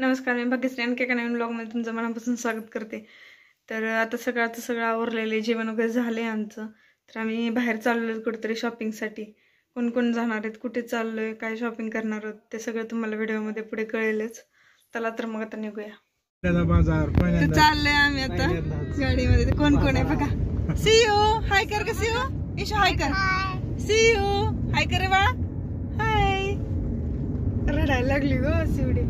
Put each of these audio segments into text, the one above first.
नमस्कार, मी भाग्यश्री आणखी एका नवीन ब्लॉगमध्ये तुमचं मनापासून स्वागत करते। तर आता सगळं आवरलेलं आहे, जेवण वगैरे झाले आमचं। तर आम्ही बाहेर चाललोय कुठेतरी शॉपिंगसाठी। कोण कोण जाणार आहेत, कुठे चाललोय, काय शॉपिंग करणार आहोत ते सगळं तुम्हाला व्हिडिओमध्ये पुढे कळेलच। चला तर मग आता निघूया बाजार। तर चाललोय आम्ही आता गाडीमध्ये। कोण कोण आहे बघा। सी यू हाय कर ग, सी यू ईशा हाय कर, सी यू हाय कर बा, हाय। रडायला लागली गो शिवडी।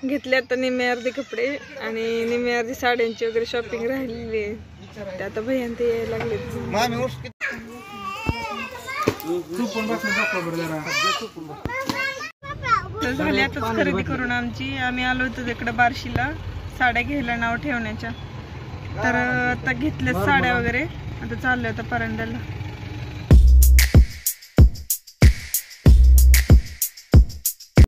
घेतले आता निम्मे अर्धे कपडे आणि निम्मे अर्धी साड्यांची वगैरे शॉपिंग राहिलेली आहे। ते आता भैया ते यायला लागले। तर झाली आताच खरेदी करून आमची। आम्ही आलो होतो तिकडे बार्शीला साड्या घ्यायला नाव ठेवण्याच्या। तर आता घेतल्यात साड्या वगैरे, आता चाललोय आता परंड्याला।